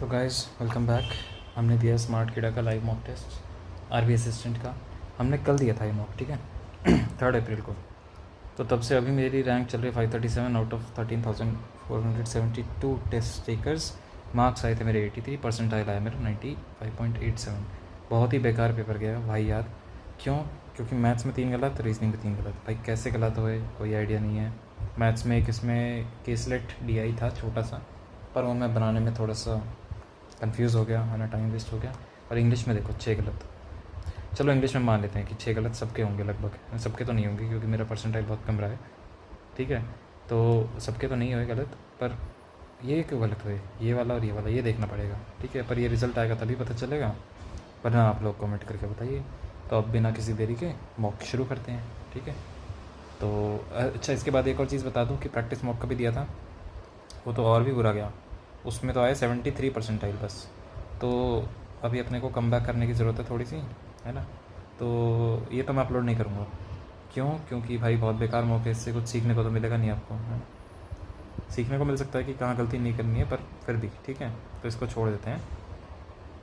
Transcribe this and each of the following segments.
तो guys welcome back. हमने दिया स्मार्ट कीड़ा का live mock test RB assistant का। हमने कल दिया था ये मॉक, ठीक है 3 अप्रैल को। तो तब से अभी मेरी रैंक चल रही है 537 out of 13,472 test takers. Marks आए थे मेरे 83, परसेंटाइल आया मेरा 95.87। बहुत ही बेकार पेपर गया भाई यार। क्यों? क्योंकि मैथ्स में 3 गलत, रीजनिंग में 3 गलत। भाई कैसे गलत हुए कोई आइडिया नहीं है। मैथ्स में एक इसमें केसलेट DI था छोटा सा, पर वो मैं बनाने में थोड़ा सा कंफ्यूज हो गया, है ना, टाइम वेस्ट हो गया। और इंग्लिश में देखो 6 गलत। चलो इंग्लिश में मान लेते हैं कि 6 गलत सबके होंगे लगभग, सबके तो नहीं होंगे क्योंकि मेरा परसेंटाइल बहुत कम रहा है, ठीक है। तो सबके तो नहीं हुए गलत, पर ये क्यों गलत हुए, ये वाला और ये वाला, ये देखना पड़ेगा, ठीक है। पर ये रिज़ल्ट आएगा तभी पता चलेगा, वरना आप लोग कमेंट करके बताइए। तो अब बिना किसी देरी के मॉक शुरू करते हैं, ठीक है। तो अच्छा, इसके बाद एक और चीज़ बता दूं कि प्रैक्टिस मॉक का भी दिया था, वो तो और भी बुरा गया। उसमें तो आया 73 परसेंटाइल बस। तो अभी अपने को कम बैक करने की ज़रूरत है थोड़ी सी, है ना। तो ये तो मैं अपलोड नहीं करूँगा। क्यों? क्योंकि भाई बहुत बेकार मौके, इससे कुछ सीखने को तो मिलेगा नहीं आपको, है ना। सीखने को मिल सकता है कि कहाँ गलती नहीं करनी है, पर फिर भी ठीक है, तो इसको छोड़ देते हैं,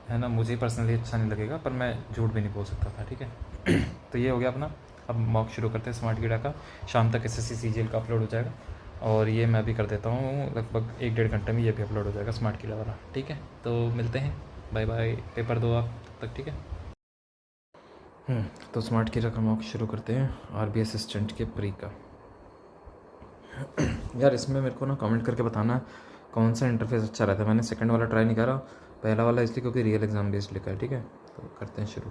है ना। मुझे पर्सनली अच्छा नहीं लगेगा, पर मैं झूठ भी नहीं बोल सकता था, ठीक है तो ये हो गया अपना। अब मॉक शुरू करते हैं स्मार्ट कीड़ा का। शाम तक SSC CGL का अपलोड हो जाएगा, और ये मैं भी कर देता हूँ लगभग 1-1.5 घंटे में ये भी अपलोड हो जाएगा स्मार्ट कीड़ा वाला, ठीक है। तो मिलते हैं, बाय बाय। पेपर दो आप तब तक, ठीक है। तो स्मार्ट कीड़ा का मॉक शुरू करते हैं आरबी असिस्टेंट के प्री का। यार इसमें मेरे को ना कमेंट करके बताना कौन सा इंटरफेस अच्छा रहता है। मैंने सेकंड वाला ट्राई नहीं करा, पहला वाला इसलिए क्योंकि रियल एग्ज़ाम बेस्ड लिखा है, ठीक है। तो करते हैं शुरू।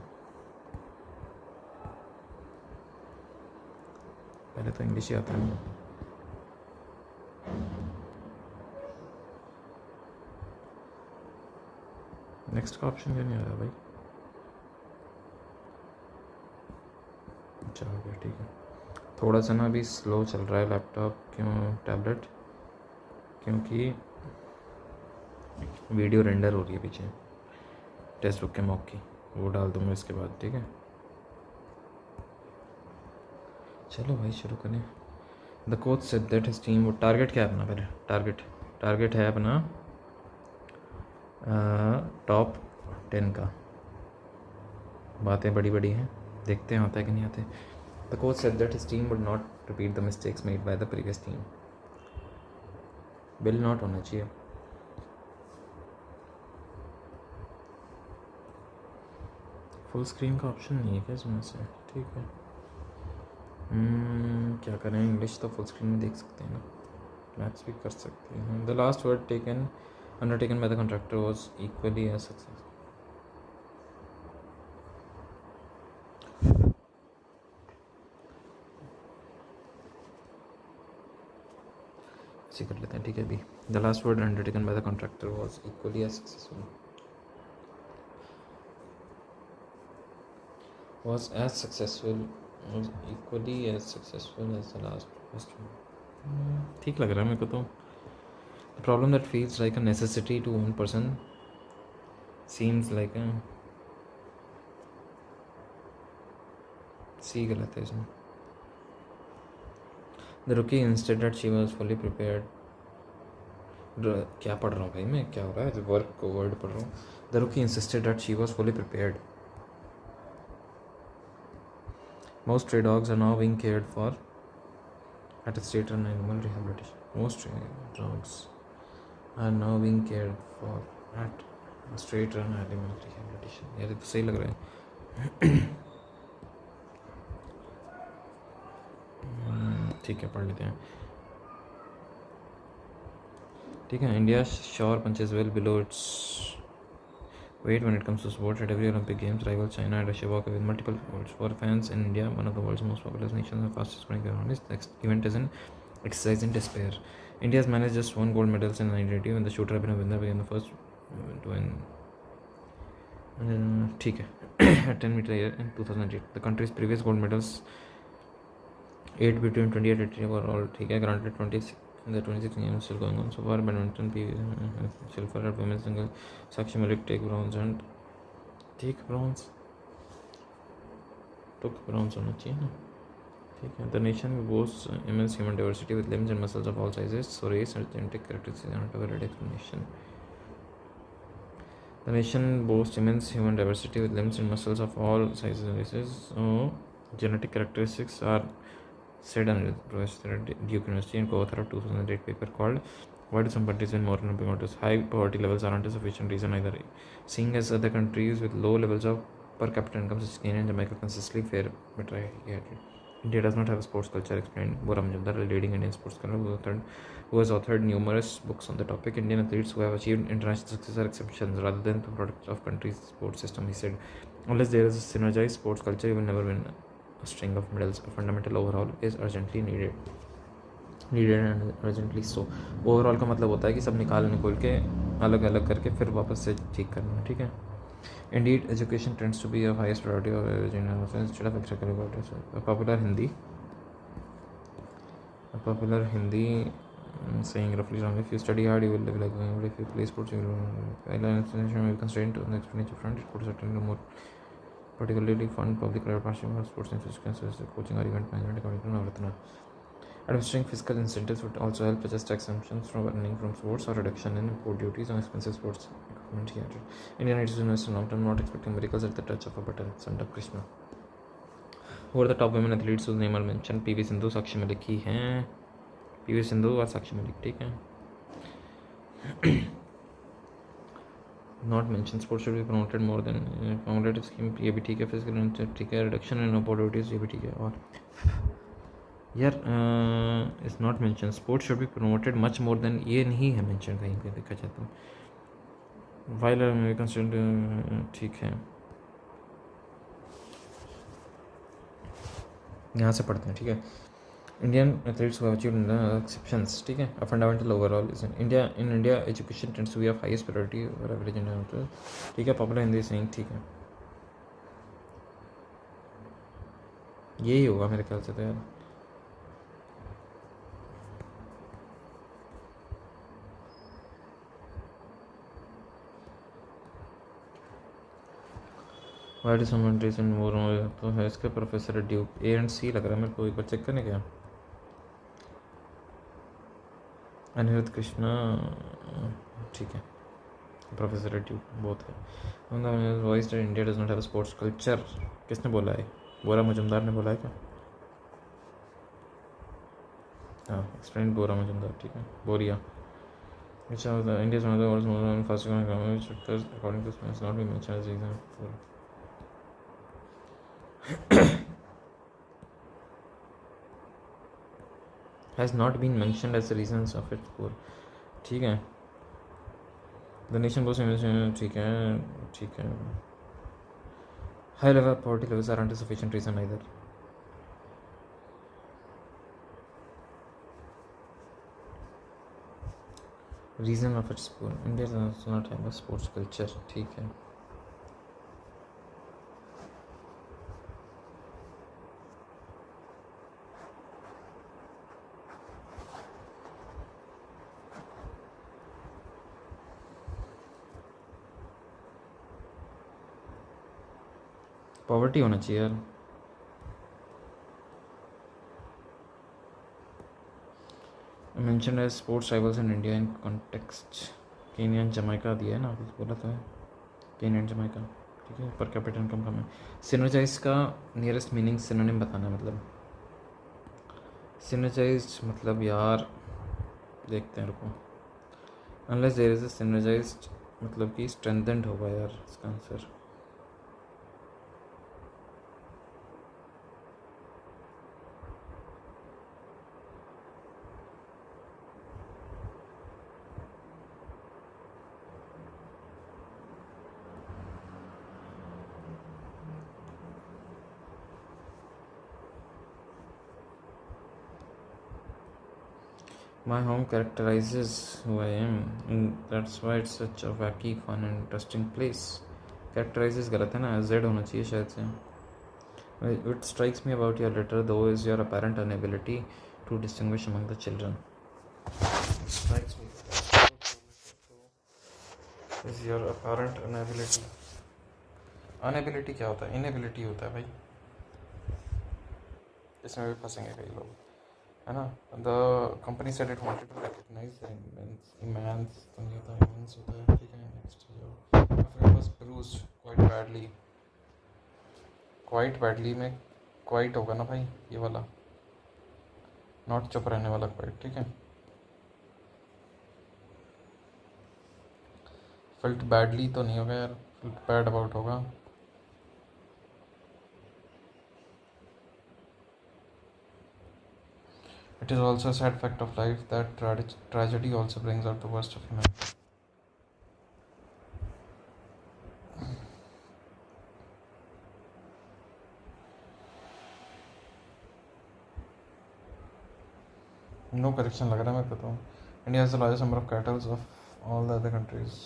पहले तो इंग्लिश ही आता है। नेक्स्ट का ऑप्शन क्यों नहीं आ रहा भाई? अच्छा हो गया, ठीक है। थोड़ा सा ना अभी स्लो चल रहा है लैपटॉप, क्यों टैबलेट, क्योंकि वीडियो रेंडर हो रही है पीछे टेक्स्ट बुक के मॉक की, वो डाल दूँगा इसके बाद, ठीक है। चलो भाई शुरू करें। The coach said that his team, वो टारगेट क्या है अपना, पहले टारगेट है अपना टॉप 10 का। बातें बड़ी बड़ी हैं, देखते हैं होता है कि नहीं आते। The coach said that his team would not repeat the mistakes made by the previous team. Bill not होना चाहिए। फुल स्क्रीन का ऑप्शन नहीं है क्या इसमें से? ठीक है। क्या करें, इंग्लिश तो फुल स्क्रीन में देख सकते हैं ना, मैथ्स भी कर सकते हैं। The last word taken undertaken by the contractor was equally as success. ऐसे कर लेते हैं, ठीक है। अभी the last word undertaken by the contractor was equally as successful, was equally as successful as the last question. ठीक लग रहा है मेरे को तो। The problem that feels like a necessity to one person seems like a C गलत है इसमें। The rookie insisted that she was fully prepared. क्या पढ़ रहा हूँ भाई मैं, क्या हो रहा है? वर्क को वर्ड पढ़ रहा हूँ। The rookie insisted that she was fully prepared. Most stray dogs are now being cared for at a state run animal rehabilitation. Most stray dogs are now being cared for at a state run animal rehabilitation. यार ये तो सही लग रहा है। ठीक है, पढ़ लेते हैं, ठीक है। India sure punches well below its weight when it comes to sports. At every Olympic Games, rival China and Russia walk away with multiple goals. For fans in India, one of the world's most populous nations and fastest growing economies, the event is an exercise in despair. India has managed just 1 gold medal since 1980 when the shooter Abhinav Bindra became the first to win. ठीक है। At 10 meter air in 2008, the country's previous gold medals 8 between 28 and 80 were all, ठीक है, granted 26. The 26th game is still going on. So far, badminton silver at women's single. Sakshi Malik take bronze and take bronze. Took bronze होना चाहिए ना, ठीक है। The nation boasts immense human diversity with limbs and muscles of all sizes. So race and genetic characteristics are not a valid explanation. The nation boasts immense human diversity with limbs and muscles of all sizes and races. So, genetic characteristics are said under Professor Duke University and co-author of 2008 paper called "Why Do Some Countries Win More Olympic Medals? High poverty levels aren't a sufficient reason either." Seeing as other countries with low levels of per capita income such as Kenya and Jamaica consistently fare better, India does not have a sports culture, explained Bora Majumdar, a leading Indian sports scholar who has authored numerous books on the topic. Indian athletes who have achieved international success are exceptions rather than the product of country's sports system, he said. Unless there is a synergized sports culture, you will never win a string of medals. A fundamental overhaul is urgently needed and urgently so. Overall का मतलब होता है कि सब निकाल के अलग अलग करके फिर वापस से ठीक करना. ठीक है. Indeed, education tends to be of highest priority instead of extracurricular. A popular Hindi saying roughly wrong. If you study hard, you will live like going. But if you play sports, you will. Guideline explanation will be constrained on the expenditure front. It could certainly more particularly fund public private partnership of sports institutions, coaching or event management according to Navratna. Administering fiscal incentives would also help, such as tax exemptions from earning from sports or reduction in import duties on expensive sports equipment. He added. India needs to invest in long term, not expecting miracles at the touch of a button. Sundar Krishna. Who are the top women athletes whose name are mentioned? PV Sindhu, Sakshi Malik ही हैं. PV Sindhu और Sakshi Malik. ठीक है. Not mentioned. Sports should be promoted more than promoted scheme. ये भी ठीक है. Physical ठीक है. Reduction in import duties ये भी ठीक है. और यार is not mention. Sports should be promoted much more than, ये नहीं है मेंशन कहीं पे देखा जाए तो. वाइल अमेरिकन ठीक है. यहाँ से पढ़ते हैं. ठीक है. Indian athletes who have achieved exceptions. ठीक है. A fundamental overall is in India education tends to be of highest priority और एवरेज इंडियन. ठीक है. Popular Hindi saying. ठीक है. यही होगा मेरे ख्याल से तो यार. वाइट समेंटेशन मोर तो है इसके. प्रोफेसर ड्यूक ए एंड सी लग रहा है मेरे को. एक बार चेक करने क्या. अनिरुद्ध कृष्णा. ठीक है. प्रोफेसर ड्यूक बहुत है. Voice that India does not have sports culture. किसने बोला है? बोरा मजुमदार ने बोला है क्या? हाँ. एक्सप्लेन बोरा मजुमदार. ठीक है. बोरिया. अच्छा. India is one of the world's most fast growing economy according to space not be mentioned as example. has not been mentioned as the reasons of its poor. ठीक है. The nation boasts ठीक है. ठीक है. High level poverty levels aren't a sufficient reason either. Reason of its poor. India does not have a sports culture. ठीक है. Poverty होना चाहिए यार. Mention as sports rivals in India in context. Kenya and Jamaica दिया है ना. बोला था केन्या एंड जमैका. ठीक है. पर कैपिटल इनकम कम है. सिनर्जाइज का नियरेस्ट मीनिंग सिनोनिम बताना. मतलब सिनर्जाइज मतलब यार देखते हैं. रुको. अनलेस देयर इज अ सिनर्जाइज्ड मतलब कि स्ट्रेंथेंड होगा यार इसका answer. My home characterizes who I am, and that's why it's such a wacky, fun and interesting place. Characterizes गलत है ना. Z होना चाहिए शायद से. What strikes me about your letter though is your apparent inability to distinguish among the children. Strikes me is your apparent inability. Inability क्या होता है? Inability होता है भाई. इसमें भी फंसेंगे कई लोग है ना. The company said it wanted to recognise the immense होता है. ठीक है. नेक्स्ट बैडली, क्वाइट बैडली में क्वाइट होगा ना भाई, ये वाला, नॉट चुप रहने वाला क्वाइट, ठीक है। फेल्ट बैडली तो नहीं होगा यार, फेल्ट बैड अबाउट होगा। It is also a sad fact of life that tragedy also brings out the worst of humanity. No correction लग रहा है मेरे को तो। India has the largest number of cattle of all the other countries.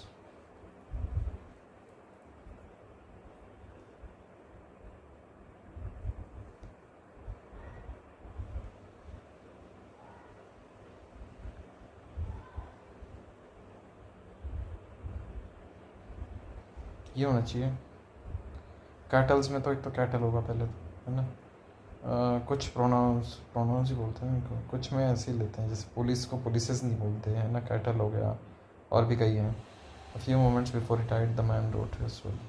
ये होना चाहिए kettles में, तो एक तो कैटल होगा पहले तो, है ना। कुछ प्रोनाउंस ही बोलते हैं इनको, कुछ में ऐसे ही लेते हैं, जैसे पुलिस को पुलिसेस नहीं बोलते हैं ना, कैटल हो गया, और भी कई हैं। A few moments before he died, the man wrote his will.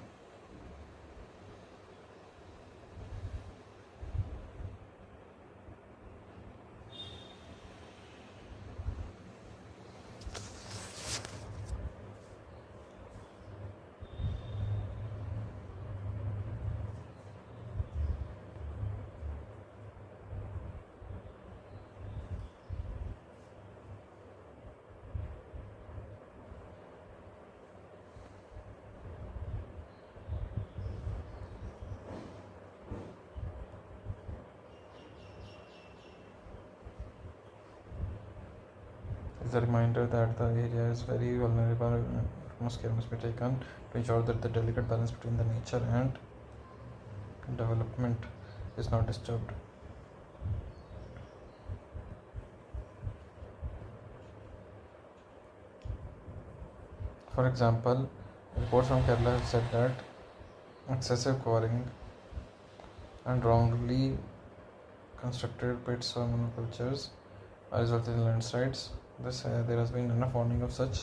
Is a reminder that the area is very vulnerable. Most care must be taken to ensure that the delicate balance between the nature and development is not disturbed. For example, reports from Kerala have said that excessive quarrying and wrongly constructed pits or monocultures are resulting in landslides. There has been enough warning of such.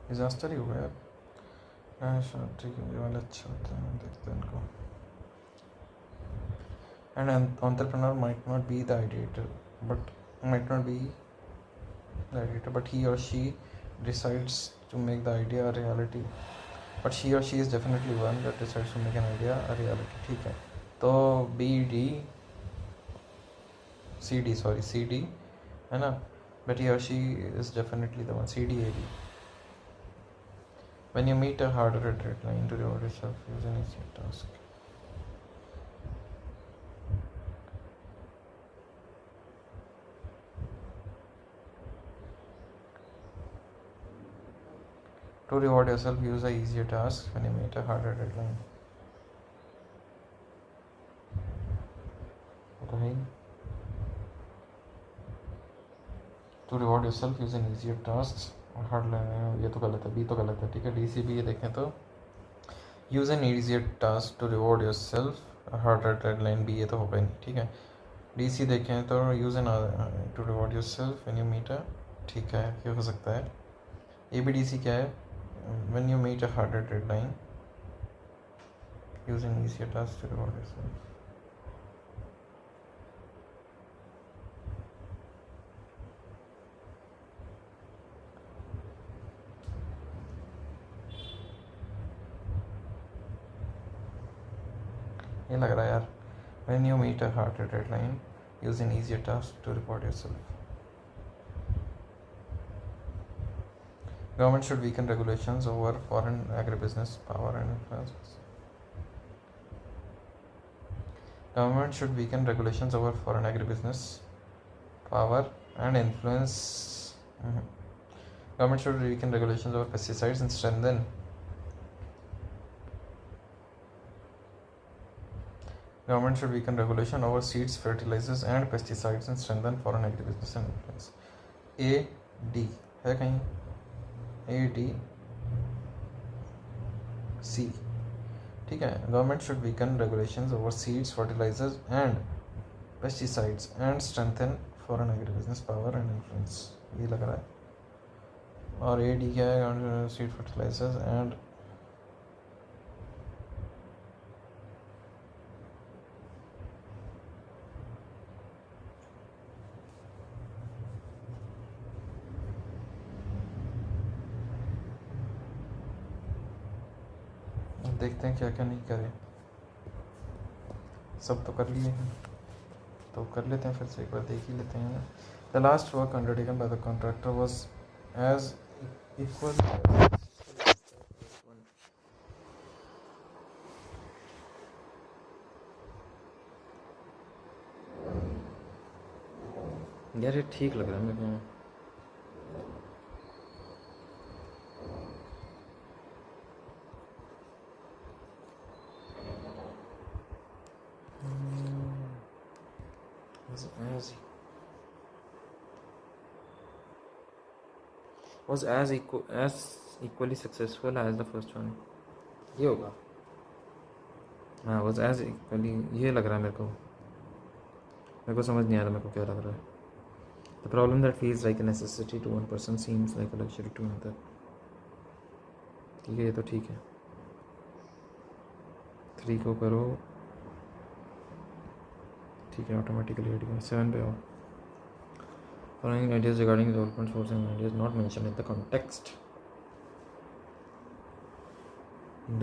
Disaster ही हो गया यार। ठीक है, ये वाले अच्छे होते हैं, देखते हैं इनको। And an entrepreneur might not be the ideator, but he or she decides to make the idea a reality. But she or she is definitely one that decides to make an idea a reality. ठीक है, तो CD है ना, but he or she is definitely the one, CDAD. When you meet a harder deadline to reward yourself, use an easy task. To reward yourself, use a easier task when you meet a harder deadline. Okay. To reward yourself, use an easier tasks. Hard ये तो गलत है, B तो गलत है, ठीक है। DCB ये देखें तो use an easier task to reward yourself, harder deadline, B ये तो होगा ही नहीं, ठीक है। DC देखें तो use an to reward yourself when you meet a, ठीक है, ये हो सकता है। ABDC क्या है, when you meet a harder deadline, use an easier task to reward yourself. ये लग रहा है यार, when you meet a harder deadline, use an easier task to reward yourself. Government should weaken regulations over foreign agribusiness power and influence. Government should weaken regulations over foreign agribusiness power and influence. Government should weaken regulations over pesticides and strengthen. Government should weaken regulation over seeds, fertilizers and pesticides and strengthen foreign agribusiness and influence. A D है कहीं, ADC, ठीक है। Government should weaken regulations over seeds, fertilisers and pesticides and strengthen foreign agribusiness power and influence, ये लग रहा है। और AD क्या है? सीड, फर्टिलाइजर्स एंड देखते हैं क्या क्या नहीं करे। सब तो कर लिए हैं, तो कर लेते हैं, फिर से एक बार देख ही लेते हैं। The last work undertaken by the contractor was as equal यार ये ठीक लग रहा है मेरे को। was as equally successful as the first one, ये होगा। हाँ, was as equally, ये लग रहा है मेरे को समझ नहीं आ रहा मेरे को क्या लग रहा है। The problem that feels like a necessity to one person seems like a luxury to another। ठीक है, ये तो ठीक है। 3 को करो, ठीक है, ऑटोमेटिकली हट गया। 7 पे आओ। Following ideas regarding development source and ideas not mentioned in the context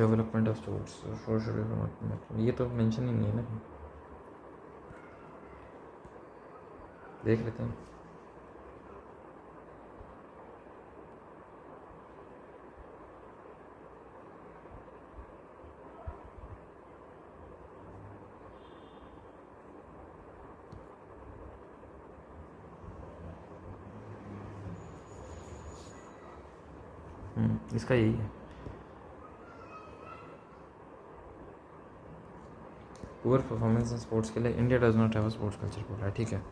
development of stores social, ये तो मेंशन ही नहीं है ना। देख लेते हैं। इसका यही है। पुअर परफॉर्मेंस इन स्पोर्ट्स के लिए India does not have a sports culture बोला है, ठीक है।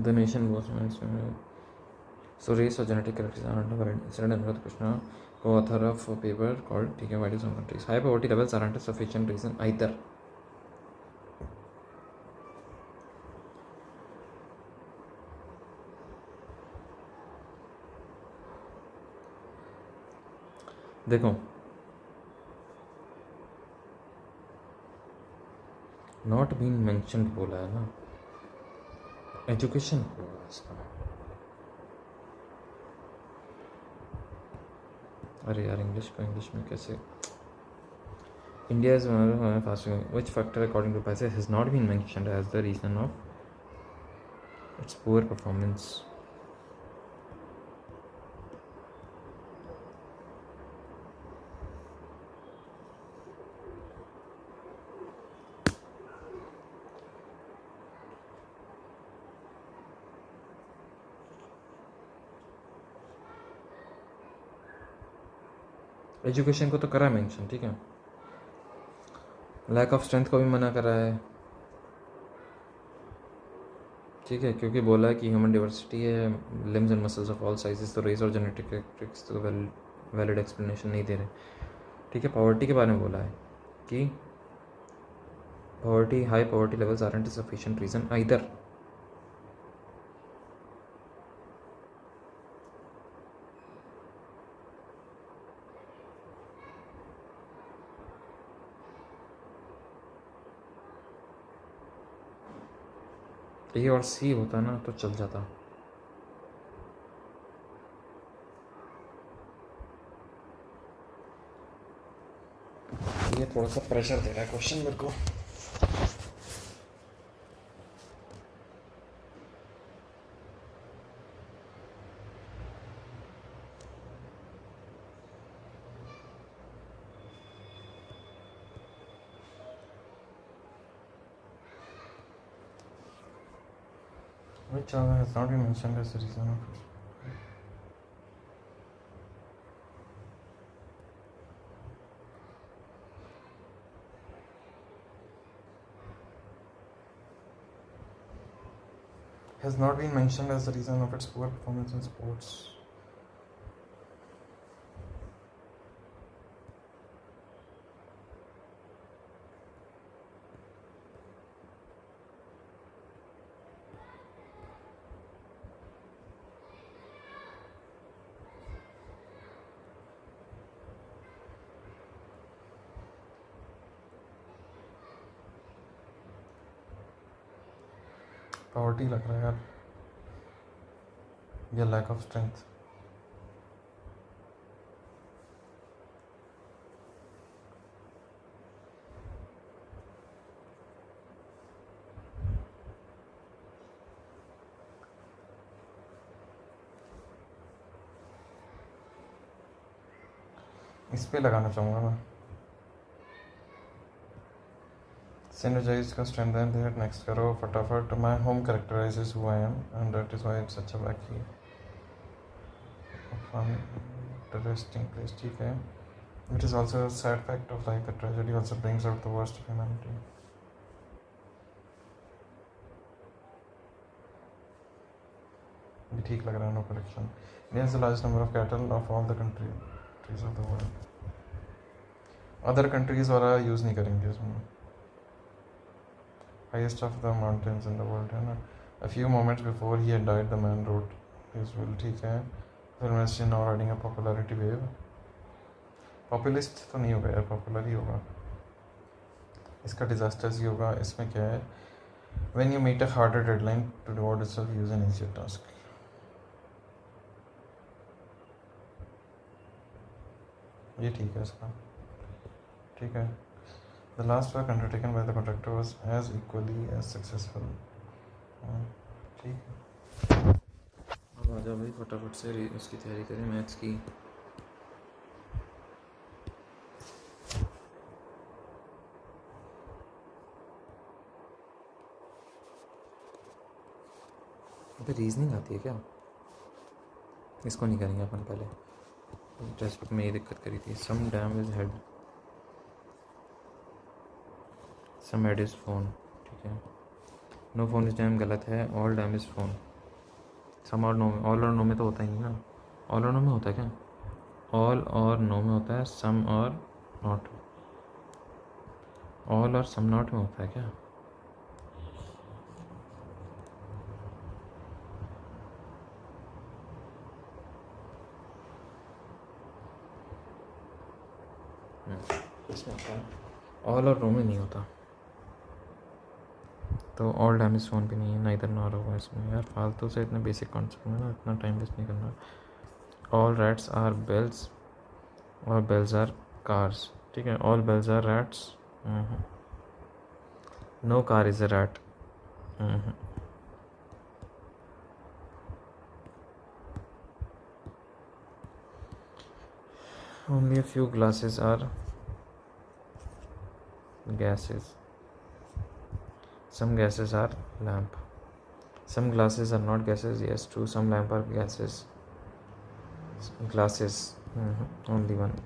The nation was so race or genetic characteristics are under said Anuradha Krishna, co-author of a paper called ठीक है, Why do some countries high poverty levels aren't a sufficient reason either। देखो, not been mentioned बोला है ना, education होगा इसका। अरे यार, इंग्लिश को इंग्लिश में कैसे। India is one of the fastest growing. Which factor, according to Paisa, has not been mentioned as the reason of its poor performance? Education को तो करा मेंशन, ठीक है। लैक ऑफ स्ट्रेंथ को भी मना करा है, ठीक है, क्योंकि बोला है कि ह्यूमन डिवर्सिटी है, limbs and muscles of all sizes, तो रेस और जेनेटिक कैरेक्टरिस्टिक्स तो वैलिड एक्सप्लेनेशन नहीं दे रहे, ठीक है। पॉवर्टी के बारे में बोला है कि poverty, high poverty levels aren't a sufficient reason either. A और सी होता ना तो चल जाता। ये थोड़ा सा प्रेशर दे रहा है क्वेश्चन मेरे को। Which has not been mentioned as a reason of has not been mentioned as the reason of its poor performance in sports. Poverty लग रहा है यार, या लैक ऑफ स्ट्रेंथ। इस पे लगाना चाहूँगा मैं। Synergize का strengthen that next करो फटाफट। My home characterizes who I am and that is why it's such a wacky fun interesting place। ठीक है। It is also a sad fact of life that tragedy also brings out the worst of humanity। ये ठीक लग रहा है। No correction। India has the largest number of cattle of all the countries of the world। Other countries वाला use नहीं करेंगे इसमें। Highest of the mountains in the world है ना। A few moments before he had died, the man wrote his will। ठीक है। Film is now riding a popularity wave। Populist तो नहीं होगा यार, पॉपुलर ही होगा। इसका डिजास्टर्स ही होगा। इसमें क्या है, when you meet a harder deadline to reward yourself, use an easier task। ये ठीक है इसका। ठीक है। The last work undertaken by the contractor was as equally as successful। ठीक है। अब आ जाओ भाई फटाफट से उसकी तैयारी करें मैथ्स की। अबे रीजनिंग आती है क्या? इसको नहीं करेंगे अपन पहले। टेक्स्ट बुक में ये दिक्कत करी थी। Some dam is head, some head is phone. ठीक है। नो फोन इज डैम गलत है। All dam is phone. Some और नो में, ऑल और नो में तो होता ही नहीं ना। ऑल और नो में होता है क्या? ऑल और नो में होता है, सम और नॉट। ऑल और सम नॉट में होता है क्या? इसमें होता है, ऑल और नो में नहीं होता। तो ऑल डैम इज फोन भी नहीं है, ना इधर ना होगा इसमें। यार फालतू से इतने बेसिक कॉन्सेप्ट में ना इतना टाइम वेस्ट नहीं करना। ऑल रैट्स आर बेल्स और बेल्स आर कार्स। ठीक है। All bells are rats. No car is a rat. Only a few glasses are gases. Some gases are lamp. Some glasses are not gases. Yes, true. Some lamp are gases. Glasses. Only one.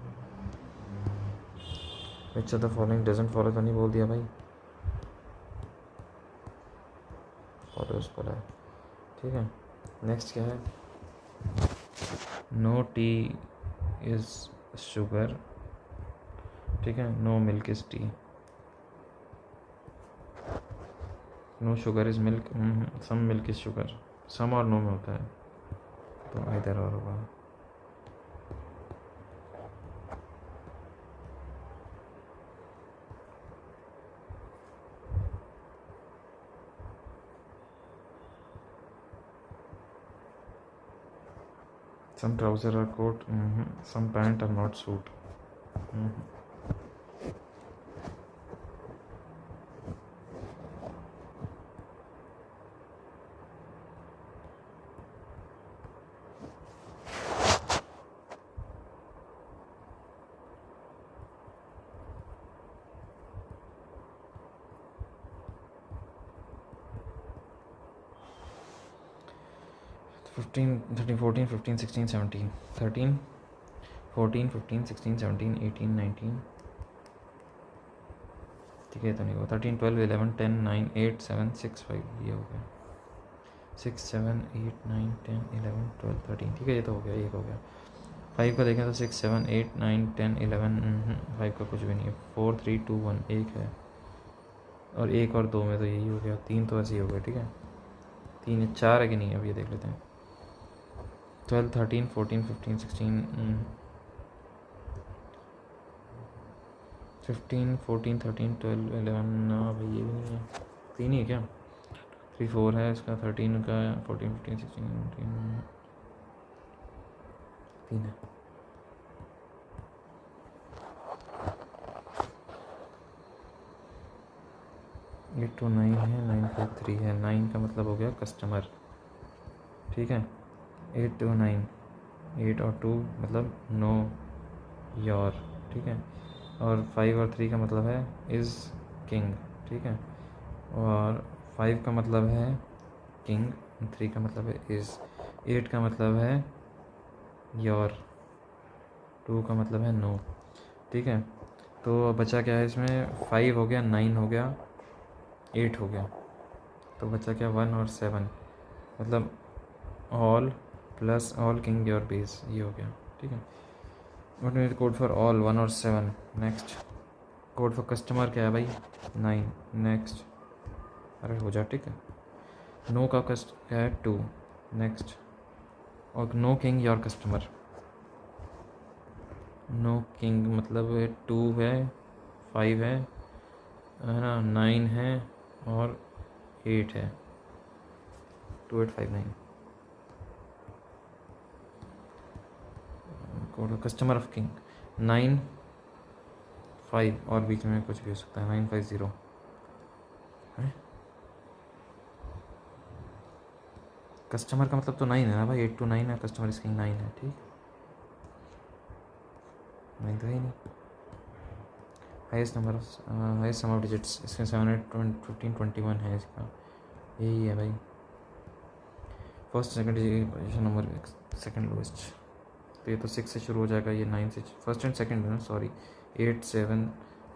Which of the following doesn't follow? तो नहीं बोल दिया भाई। follows बोला है। ठीक है। Next क्या है? No tea is sugar. ठीक है। No milk is tea. No sugar is milk. Some milk is sugar. Some और नो में होता है तो इधर और होगा। Some trousers are coat. Some pants are not suit।13, 14, 15, 16, 17, 13, 14, 15, 16, 17, 18, 19। ठीक है। तो नहीं हुआ। 13, 12, 11, 10, 9, 8, 7, 6, 5 ये हो गया। 6 7 8 9 10 11 12 13, ठीक है, ये तो हो गया, एक हो गया। 5 का देखें तो 6 7 8 9 10 11, 5 का कुछ भी नहीं है। 4 3 2 1 एक है, और एक और दो में तो यही हो गया, 3 तो ऐसे ही हो गया, ठीक है। 3 है, 4 है कि नहीं, अब ये देख लेते हैं। 12 13 14 15 16, 15 14 13 12 11, ना भाई ये भी नहीं है, 3 ही है क्या? 3 4 है इसका, 13 का, 14 15 16 17, 3 है। एट टू 9 है, 9 5 3 है, 9 का मतलब हो गया कस्टमर, ठीक है। 8 टू 9, 8 और 2 मतलब नो योर, ठीक है। और 5 और 3 का मतलब है इज़ किंग, ठीक है। और 5 का मतलब है किंग, 3 का मतलब है इज़, 8 का मतलब है योर, 2 का मतलब है नो, ठीक है। तो बचा क्या है इसमें? 5 हो गया, 9 हो गया, 8 हो गया, तो बचा क्या? 1 और 7, मतलब all plus all king your base, ये हो गया, ठीक है। What mean code for all 1 और 7। नेक्स्ट कोड फॉर कस्टमर क्या है भाई? 9। नेक्स्ट, अरे हो जा, ठीक है। नो का कस्ट क्या है? 2। नेक्स्ट, और knowing your customer, knowing मतलब 2 है, 5 है ना, 9 है और 8 है, 2 8 5 9। कोड कस्टमर ऑफ किंग 9 5, और बीच में कुछ भी हो सकता है, 9 5 0 है। कस्टमर का मतलब तो 9 है ना भाई, 8 to 9 है, कस्टमर इस किंग 9 है, ठीक। 9 तो है ही नहीं। Highest number highest number of digits इसमें 7 8 15 21 है इसका, यही है भाई। First second position number, second lowest, तो ये तो 6 से शुरू हो जाएगा, ये 9 से, फर्स्ट एंड सेकंड है ना, सॉरी। 8 7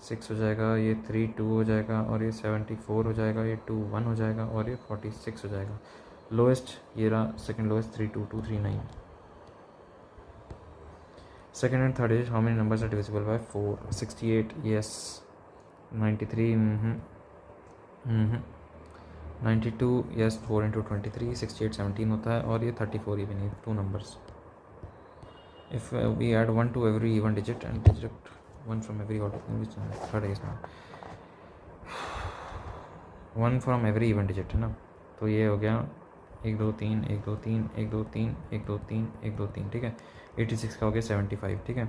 6 हो जाएगा, ये 3 2 हो जाएगा, और ये 74 हो जाएगा, ये 2 1 हो जाएगा, और ये 46 हो जाएगा। लोएस्ट ये रहा, second lowest 3 2 2 3 9। Second and third is how many numbers are divisible by 4? 68, yes. 93, 92, yes. 4 into 23, 68 17 होता है, और ये 34 ये भी नहीं, 2 numbers. If we add 1 to every even digit and deduct 1 from every odd, which third is now 1 from every even digit है ना, तो ये हो गया 1 2 3 1 2 3 1 2 3 1 2 3 1 2 3, ठीक है। 86 का हो गया 75, ठीक है।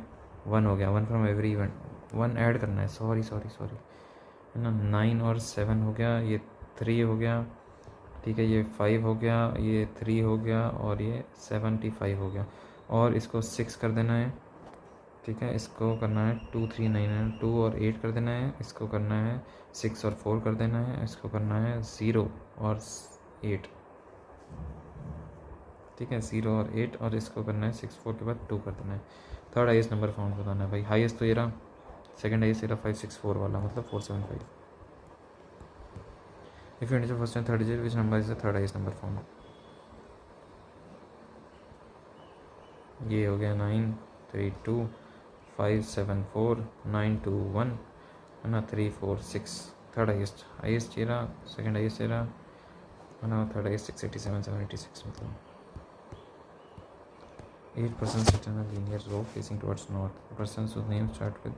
1 हो गया, 1 फ्रॉम एवरी इवेंट, 1 ऐड करना है, सॉरी है ना। 9 और 7 हो गया, ये 3 हो गया, ठीक है। ये 5 हो गया, ये 3 हो गया, और ये 75 हो गया, और इसको 6 कर देना है, ठीक है। इसको करना है 2 3 9 है, 2 और 8 कर देना है, इसको करना है 6 और 4 कर देना है, इसको करना है 0 और 8, ठीक है। 0 और 8, और इसको करना है 6 4 के बाद 2 कर देना है। थर्ड हाईएस्ट नंबर फाउंड बताना है भाई। हाईएस्ट तो ये रहा, सेकंड हाईएस्ट ये रहा 564 वाला, मतलब 475। If you inter first and third digit which number is the third highest number found? ये हो गया 9 3 2 5 7 4 9 2 1 है ना, 3 4 6। थर्ड हाईएस्ट ये रहा, सेकंड हाईएस्ट ये रहा है ना, थर्ड हाईएस्ट 687 786, मतलब 8 persons sit in a linear row facing towards north. The persons whose names start with,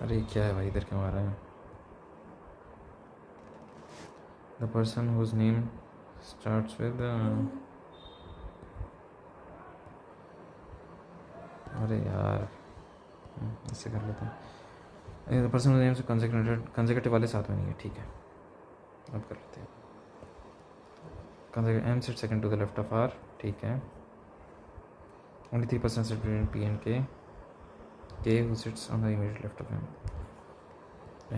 अरे क्या है भाई, इधर क्यों आ रहा है? The person whose name starts with अरे यार, इससे कर लेते हैं। The person whose name से consecutive वाले साथ में नहीं है, ठीक है, अब कर लेते हैं। M sits second to the left of R, ठीक है। Only 3% sit between P and K. K who sits on the immediate left of M.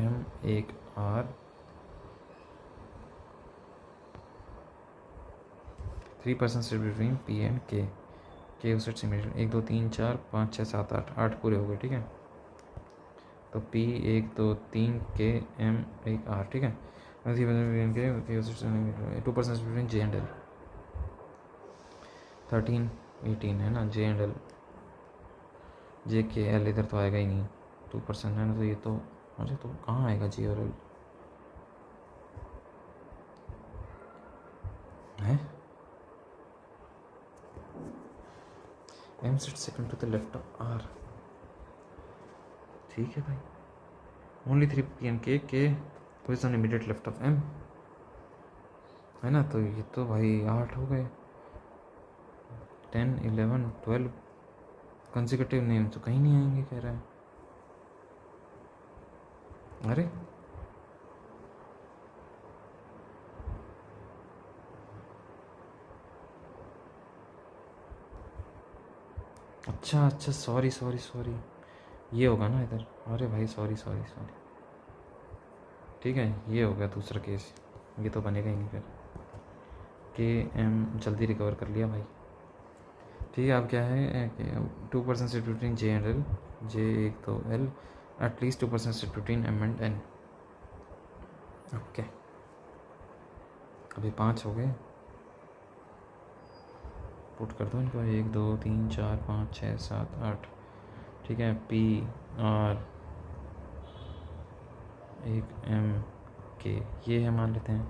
M एक R, 3% sit between P and K. K who sits immediately, 1 2 3 4 5 6 7 8, 8 पूरे हो गए, ठीक है। तो P 1 2 3 K M 1 R, ठीक है। 2% बिटवीन जे एंड एल 13 18 है ना, जे and L, J K L इधर तो आएगा ही नहीं, 2% है ना, तो ये तो अरे तो कहाँ आएगा जे और एल है। M sit second to the left of R, ठीक है भाई, only 3 P K position immediate left of M है ना, तो ये तो भाई 8 हो गए, 10 11 12 कंसेक्यूटिव नेम तो कहीं नहीं आएंगे कह रहा है। अरे अच्छा अच्छा, सॉरी सॉरी सॉरी, ये होगा ना इधर, अरे भाई सॉरी सॉरी सॉरी, ठीक है ये हो गया दूसरा केस, ये तो बनेगा ही नहीं फिर। के एम जल्दी रिकवर कर लिया भाई, ठीक है। अब क्या है कि 2% set between J and L, J एक तो L, at least 2% set between M and N. Okay अभी 5 हो गए, पुट कर दो इनको, 1 2 3 4 5 6 7 8, ठीक है। पी आर एक एम के, ये है मान लेते हैं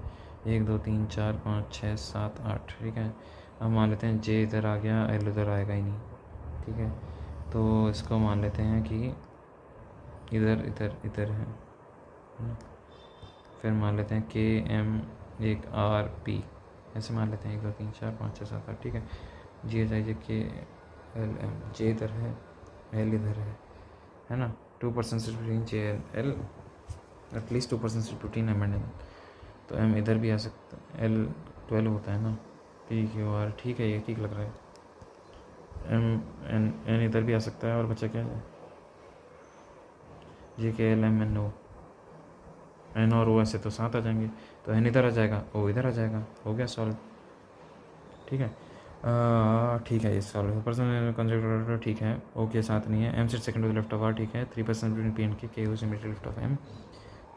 1 2 3 4 5 6 7 8, ठीक है। अब मान लेते हैं जे इधर आ गया, एल उधर आएगा ही नहीं, ठीक है। तो इसको मान लेते हैं कि इधर इधर इधर है ना? फिर मान लेते हैं के एम एक आर पी, ऐसे मान लेते हैं 1 2 3 4 5 6 7 8, ठीक है। जी H I J K L M, जे इधर है, एल इधर है ना, 2% between J L L, at least 2% between M and N, तो एम इधर भी आ सकता है, एल 12 होता है ना, पी क्यू आर, ठीक है ये ठीक लग रहा है। एम एन एन इधर भी आ सकता है, और बचा क्या है, J K L M N O, N और ओ ऐसे तो साथ आ जाएंगे, तो एन इधर आ जाएगा, ओ इधर आ जाएगा, हो गया सॉल्व, ठीक है। ठीक है ये सॉल्व, पर्सन कंजक्टर ठीक है, ओ के साथ नहीं है, M set second to the left of R, ठीक है। 3% between P and K U immediate left of M,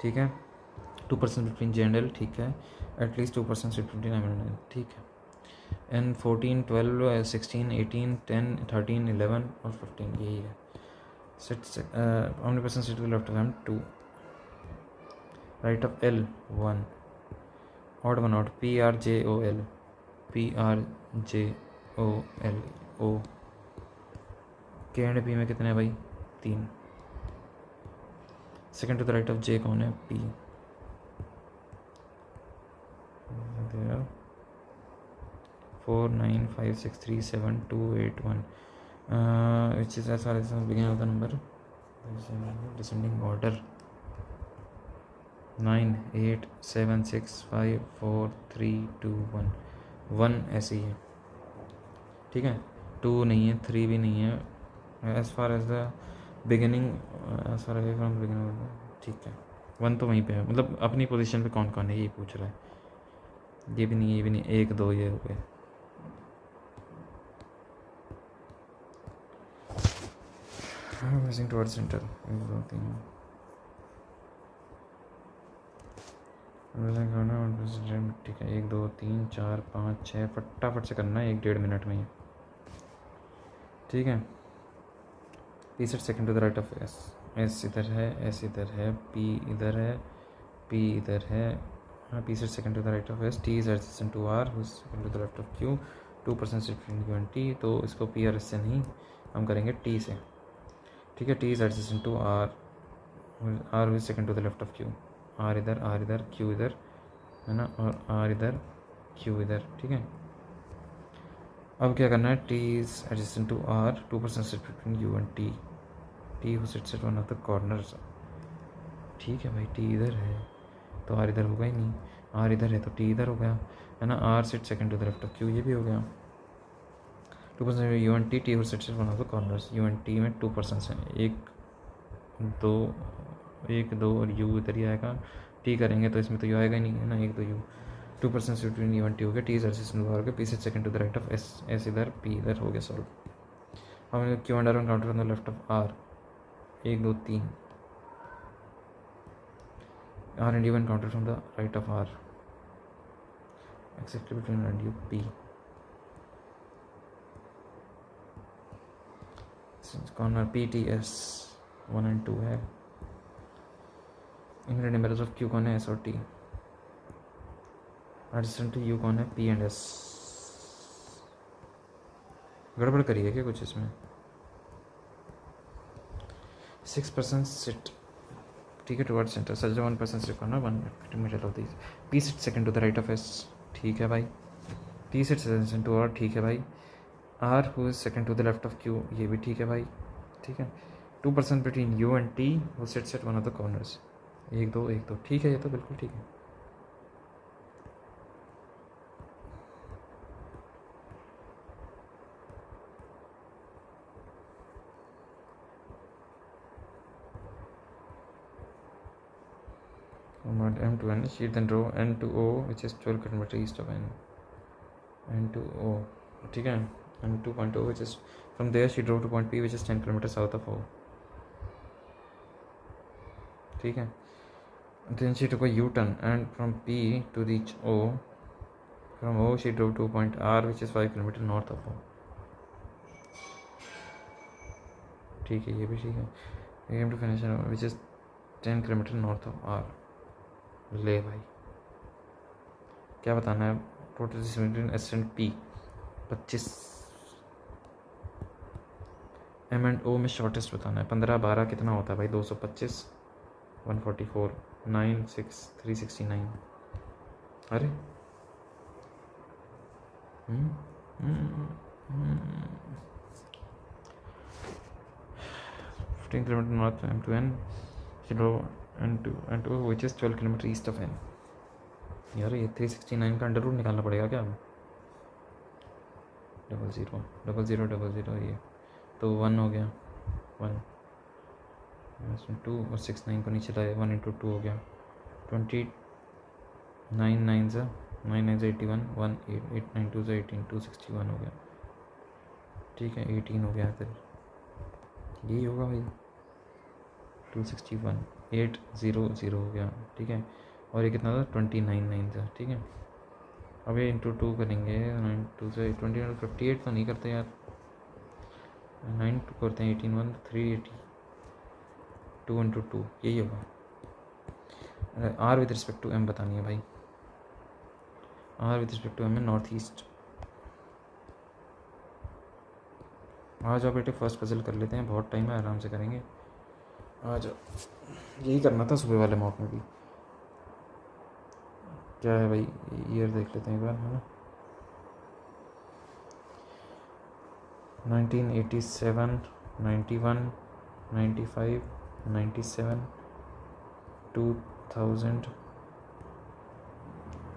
ठीक है। 2% बिटवीन जे एंड एल, ठीक है। At least 2% between M and N, ठीक है। एन 14 12 16 18 10 13 11 और 15, यही है। Set only person set to the left of M 2, right of L 1, odd 1 odd, P R J O L, P R J O L O, K and P में कितने हैं भाई, 3। Second to the right of J कौन है, P, 4 9 5 6 3 7 2 8 1, which is as far as the beginning of the number descending order, 9 8 7 6 5 4 3 2 1, 1 ऐसे ही है, ठीक है। 2 नहीं है, 3 भी नहीं है, as far as the beginning, as far as from beginning, ठीक है। 1 तो वहीं पे है, मतलब अपनी पोजीशन पे कौन कौन है यही पूछ रहा है, ये भी नहीं, ये भी नहीं, 1 2 ये हो गए। टुवर्ड्स सेंटर, 1 2 3, ठीक है। 1 2 3 4 5 6, फटाफट से करना है 1 1.5 मिनट में ही, ठीक है। P set second to the right of S, S इधर है, एस इधर है, पी इधर है, पी इधर है, हाँ। P set second to the right of S, T is adjacent to R, who second to the left of Q, 2% between Q and T, तो इसको पी आर एस से नहीं, हम करेंगे टी से, ठीक है। T is adjacent to R, R who second to the left of Q, R इधर क्यू इधर है ना, और आर इधर क्यू इधर, ठीक है। अब क्या करना है, T is adjacent to R, 2% set between U and T, T who sits at one of the corners, ठीक है भाई। टी इधर है तो आर इधर होगा ही नहीं, आर इधर है तो टी इधर हो गया, है ना। R sit second to the left of Q, ये भी हो गया। 2% U and T who sits at one of the corners, U and T में 2% हैं, 1 2 और यू इधर ही आएगा, टी करेंगे तो इसमें तो यू आएगा ही नहीं, है ना। 1 2 U, 2% between U and T हो गया, T is adjacent to R हो गया, P sit second to the right of S, S इधर पी इधर, हो गया सॉल्व। हम Q and R one counter on the left of R, 1 2 3, R and U when counted from the right of R. Exactly between R and U, P. Since corner PTS 1 and 2 है, इनमें numbers of Q कौन है, S और T. Adjacent to U कौन है, P and S. गड़बड़ करी है क्या कुछ इसमें. 6% सिट, ठीक है, toward centre. Such 1% sit corner 1 metre of this. P sit second to the right of S, ठीक है भाई. T sit second to R, ठीक है भाई. R who is second to the left of Q, ये भी ठीक है भाई. ठीक है. 2% between U and T who sits at one of the corners. 1 2 1 2, ठीक है, ये तो बिल्कुल ठीक है. M to N, she then draw N to O which is 12 km east of N. N to O, ठीक है. N to point O which is from there she drove to point P which is 10 km south of O. ठीक है. Then she took a U-turn and from P to reach O. From O she drove to point R which is 5 km north of O. ठीक है, ये भी ठीक है. Aim to finish which is 10 km north of R. ले भाई, क्या बताना है. Total distance S and P 25. M and O में शॉर्टेस्ट बताना है. 15 12 कितना होता है भाई. 225 144 9 6 369. अरे 15 km north M to N, and to which is 12 km east of N. यार ये 369 का अंडर रूट निकालना पड़ेगा क्या अब. 00 00 00, ये तो 1 हो गया. 1 2 और 69 को नीचे लाए. 1 × 2 हो गया. 29 9 से 9 9 से 81 1 8 8 9 2 से 18 261 हो गया. ठीक है, 18 हो गया. फिर यही होगा भाई. 261 800 हो गया. ठीक है, और ये कितना था 29 9 था. ठीक है, अब ये × 2 करेंगे. 9 2 से 20 58 तो नहीं करते यार. 9 2 करते हैं. 18 1 380 2 × 2 यही होगा. R with respect to M बतानी है भाई. R with respect to M है नॉर्थ ईस्ट. आ जाओ बेटे, फर्स्ट पजल कर लेते हैं. बहुत टाइम है, आराम से करेंगे. आ जाओ, यही करना था सुबह वाले मॉक में भी. क्या है भाई, ईयर देख लेते हैं एक बार, है ना. 1987 91 95 97 2000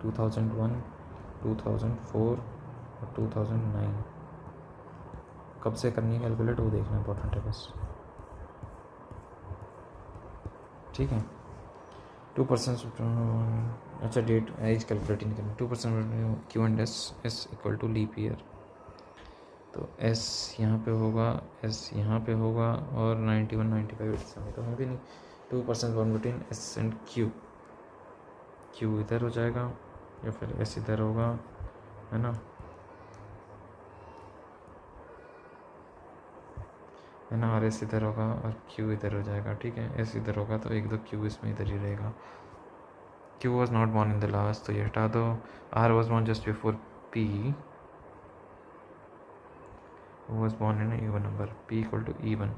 2001 2004 और 2009. कब से करनी है कैलकुलेट, वो देखना इंपॉर्टेंट है बस. ठीक है. 2%, अच्छा डेट एज कैलकुलेट नहीं करना. 2% Q and S equal to leap year. तो S यहाँ पे होगा, S यहाँ पे होगा, और 91 95 87 तो होंगे नहीं. 2% one between S and Q. Q इधर हो जाएगा या फिर S इधर होगा, है ना. है ना. R S इधर होगा और Q इधर हो जाएगा. ठीक है, S इधर होगा तो 1 2 Q इसमें इधर ही रहेगा. Q was not born in the last, तो ये हटा दो. R was born just before P, who was born in an even number. P equal to even.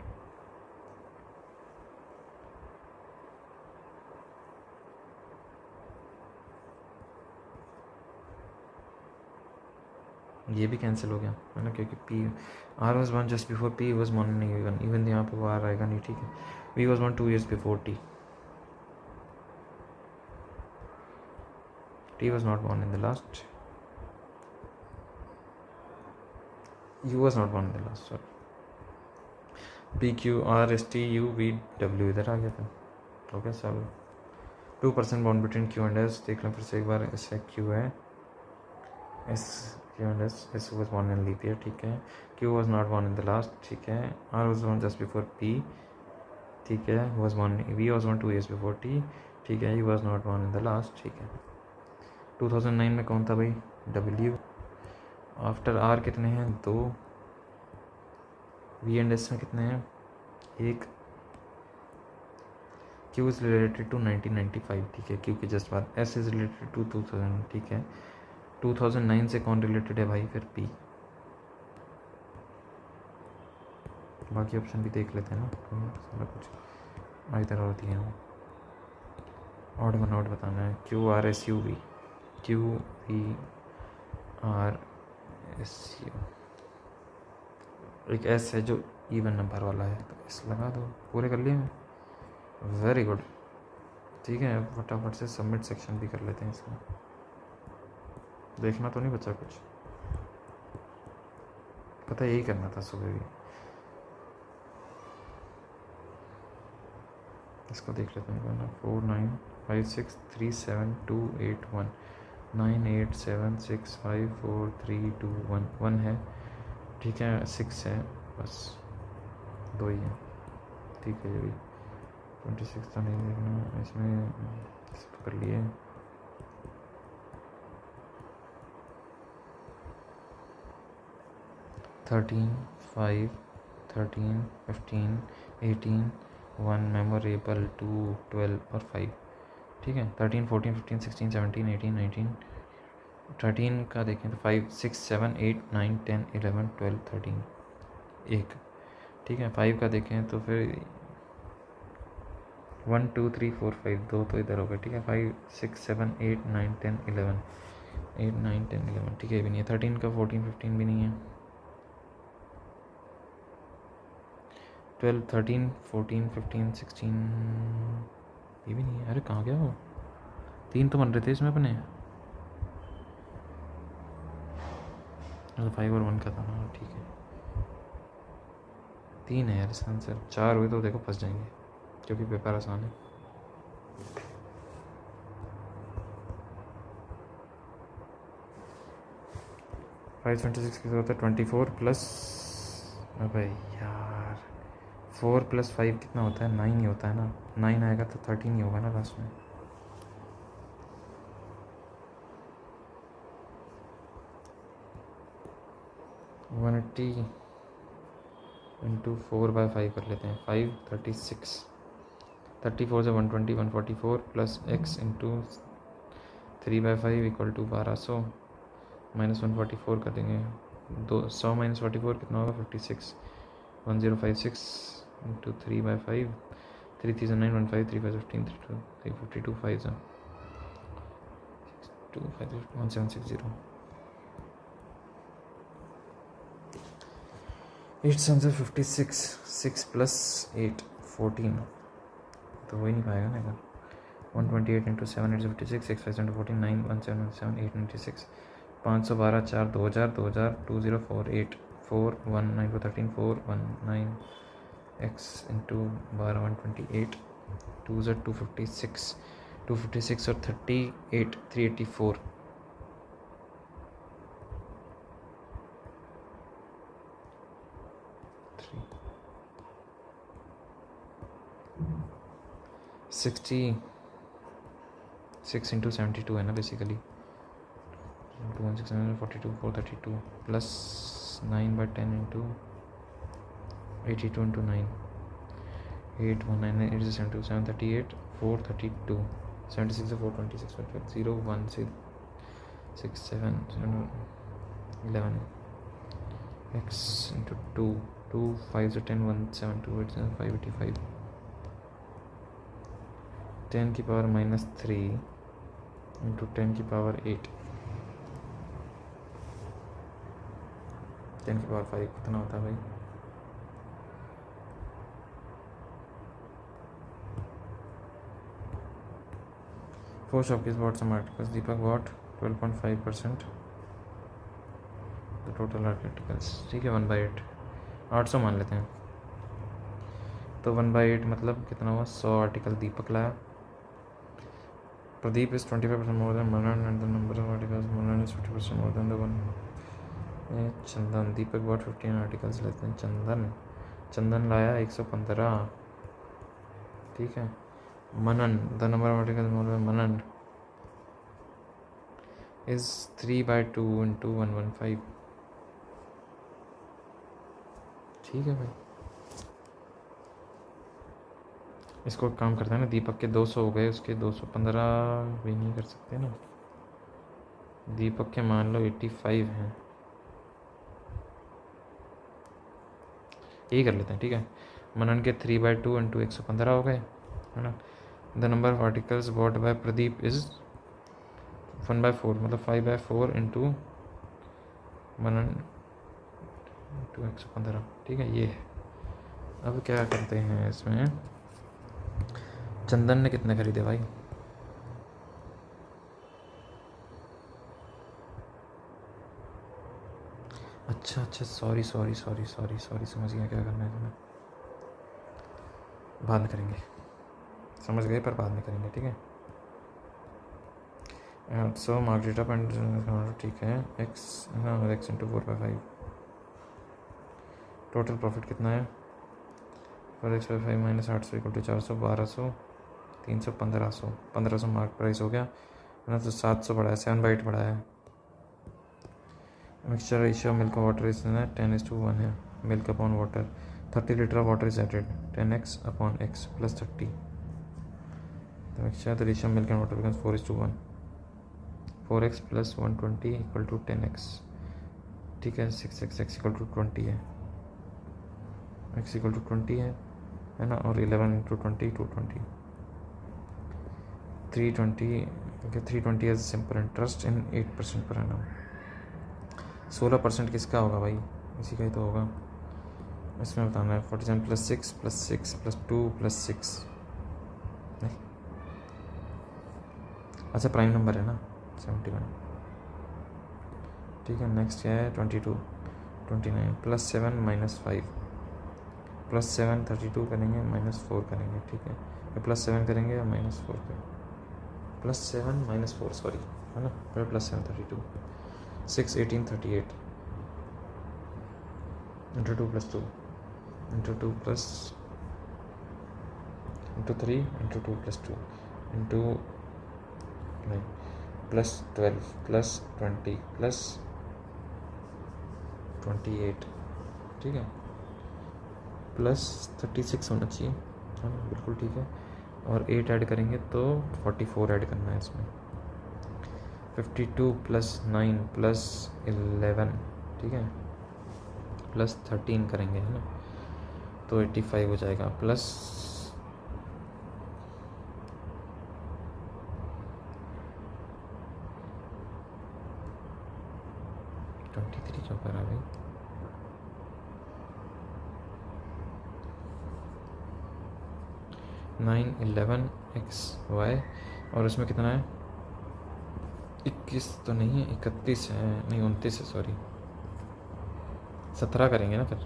ये भी कैंसिल हो गया, है ना, क्योंकि P R was born just before P was born in an even यहाँ पे वो R आएगा नहीं. ठीक है. V was born 2 years before T. T was not born in the last. U was not born in the last. Sorry. P Q R S T U V W इधर आ गया था. ओके सब. 2% bond between Q and S. देख लें फिर से एक बार. S है, Q है, S Q and S was born in leap year. ठीक है. Q was not born in the last. ठीक है. R was born just before P. ठीक है. V was born 2 years before T. ठीक है, he was not one in the last. ठीक है, 2009 में कौन था भाई? W। आफ्टर R कितने हैं? 2। V एंड S में कितने हैं? 1। Q is related to 1995। ठीक है, Q के जस्ट बाद S इज़ रिलेटेड टू 2000। ठीक है, 2009 से कौन रिलेटेड है भाई? फिर P। बाकी ऑप्शन भी देख लेते हैं ना, सारा कुछ इधर और दिए हैं। ऑड वन आउट बताना है। QRSUV, QVRSU। एक S है जो इवन नंबर वाला है, तो S लगा दो। पूरे कर लिए? Very good. ठीक है, फटाफट से सबमिट सेक्शन भी कर लेते हैं इसमें। देखना तो नहीं बचा कुछ? पता यही करना था सुबह भी। इसको देख लेते हैं। 4956372819 9876543211 1 है। ठीक है, 6 है, बस 2 ही है। ठीक है, ये भी 26 तो नहीं देखना इसमें, इसको कर लिए। थर्टीन 5 13 15 18 1 मेमोरेबल 2 12 और 5। ठीक है, 13 14 15 16 17 18 19। 13 का देखें तो 5 6 7 8 9 10 11 12 13 1। ठीक है, 5 का देखें तो फिर 1 2 3 4 5 2 तो इधर हो गए। ठीक है, 5 6 7 8 9 10 11 8 9 10 11। ठीक है, ये भी नहीं है। 13 का 14 15 भी नहीं है। 12 13 14 15 16 ये भी नहीं है। अरे कहाँ गया वो? 3 तो बन रहे थे इसमें अपने। 5 और 1 का था। हाँ ठीक है, 3 है यार इसका आंसर। 4 हुए तो देखो फंस जाएंगे, क्योंकि पेपर आसान है। फाइव 26 की जरूरत है। 24 प्लस, अबे यार 4 + 5 कितना होता है? 9 ही होता है ना। 9 आएगा तो 13 ही होगा ना लास्ट में। वन 80 इंटू 4/5 कर लेते हैं। 5 36 34 से 120 144 plus x into 3/5 equal to 1200 minus 144 कर देंगे। 200 माइनस 44 कितना होगा? 56 1056 इंटू 3/5 3 3 9 1 5 3 5 15 352 5 2 5 1760 8 7 56 6 + 8 14 तो हो ही नहीं पाएगा ना इधर। 128 इंटू 7 8 56 6 5 7 14 9 1 7 1 7 8 96 512 4 2000 2000 2048 4 1 9 4 13 4 1 9 x इंटू 12 128 2 Z 256 256 और 38 384 66 इंटू 72 है ना basically. 216 42 432 plus 9/10 into 82 into 9 819 8 72 738 432 76 426 0 1 6 7 11 x into 2 2 5 10 1 7 2 8 7 585 10 की पावर -3 इंटू 10 की पावर 8 10 की पावर 5 कितना होता है भाई? Four shopkeepers bought some articles. Deepak bought 12.5% the total articles. ठीक है, 1/8 800 मान लेते हैं। तो 1/8 मतलब कितना हुआ? 100 आर्टिकल दीपक लाया। Pradeep is 25% more than Manan and the number of articles Manan is 50% more than the one. Chandan Deepak bought 15 articles लेते हैं। चंदन लाया 115। ठीक है, Manan, the number of articles involved in Manan is 3/2 × 115। ठीक है भाई, इसको एक काम करते हैं ना, दीपक के 200 हो गए, उसके 215 भी नहीं कर सकते ना। दीपक के मान लो 85 हैं, यही कर लेते हैं। ठीक है, मनन के 3/2 × 115 हो गए, है ना। The number of articles bought by Pradeep is 1/4, मतलब 5/4 × मनन × 115। ठीक है, ये है। अब क्या करते हैं इसमें, चंदन ने कितने खरीदे भाई? अच्छा, सॉरी, समझ गया क्या करना है तुम्हें, बाद में करेंगे, समझ गए, पर बाद में करेंगे। ठीक है, सो मार्केट अप एंड, ठीक है, x × 4/5। टोटल प्रॉफिट कितना है? 4x/5 - 800 = 400, 1200, 300, 1500। 1500 मार्क प्राइस हो गया, है ना। तो 700 बढ़ा है, 7/8 बढ़ा है। Mixture ratio milk water is 10:1 है। Milk upon water, 30 litre of water is added, 10x upon x + 30। The mixture, the ratio of milk and water becomes 4:1. 4x + 120 = 10x। ठीक है, 6x, x = 20 है, x = 20 है ना। और 11 × 20 220, 320। Okay, 320 as simple interest in 8% पर annum। 16% किसका होगा भाई? इसी का ही तो होगा। इसमें बताना है 47 + 6 + 6 + 2 + 6 नहीं, अच्छा प्राइम नंबर है ना, 71। ठीक है, नेक्स्ट क्या है? 22, 29 + 7 - 5 + 7 32 करेंगे, -4 करेंगे। ठीक है, +7 करेंगे या -4 करेंगे, +7 -4 सॉरी, है ना। फिर +7 32, 6 18 38 × 2 + 2 × 2 + × 3 × 2 + 2 × नहीं, +12 +20 +28। ठीक है, +36 होना चाहिए, है ना, बिल्कुल ठीक है। और 8 ऐड करेंगे तो 44 ऐड करना है इसमें। 52 + 9 + 11, ठीक है, +13 करेंगे, है ना, तो 85 हो जाएगा। प्लस 23 क्यों कर रहा है भाई? 9 11 XY, और उसमें कितना है? 21 तो नहीं है, 31 है, नहीं 29 है, सॉरी 17 करेंगे ना, फिर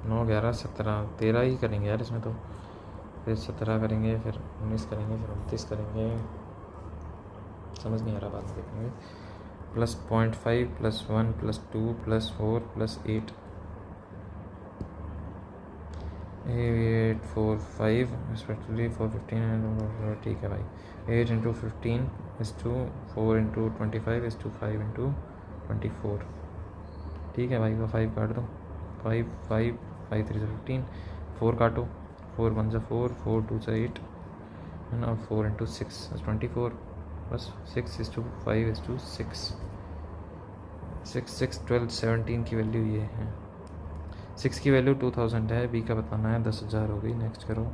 9 11 17 13 ही करेंगे यार इसमें तो। फिर 17 करेंगे, फिर 19 करेंगे, फिर 29 करेंगे, समझ नहीं आ रहा, बात देखेंगे। +0.5 +1 +2 +4 +8 8 4 5 respectively for 15, ठीक है भाई। 8 × 15 = 4 × 25 = 5 × 24। ठीक है भाई, वो 5 काट दो, 5 5 5 3 15, 4 काटो, 4 1 4 4 2 8, है ना, 4 × 6 = 24, बस 6 = 5 = 6 6 6 12 17 की वैल्यू ये है। 6 की वैल्यू 2000 है, बी का बताना है 10,000 हो गई। नेक्स्ट करो।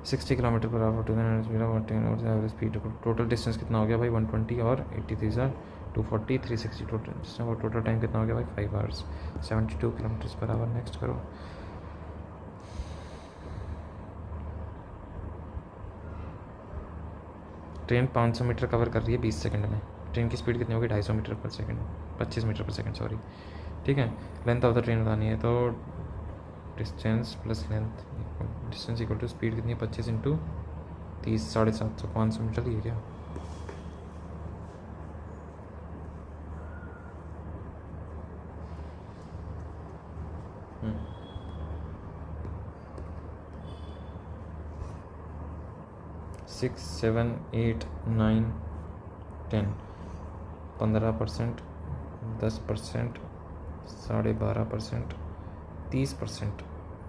60 km/h स्पीड, टोटल डिस्टेंस कितना हो गया भाई? 120 और 83 सर 240 360 टोटल डिस्टेंस, और टोटल टाइम कितना हो गया भाई? 5 आवर्स 72 km/h। नेक्स्ट करो। ट्रेन 500 मीटर कवर कर रही है 20 सेकंड में, ट्रेन की स्पीड कितनी होगी? 250 मीटर पर सेकंड, 25 मीटर पर सेकंड, सॉरी। ठीक है, लेंथ ऑफ द ट्रेन बतानी है, तो distance plus length, distance equal to speed कितनी है? 25 × 30 750, 500 मीटर ही है क्या? 6, 7, 8, 9, 10, 15%, 10%, 12.5%, 30%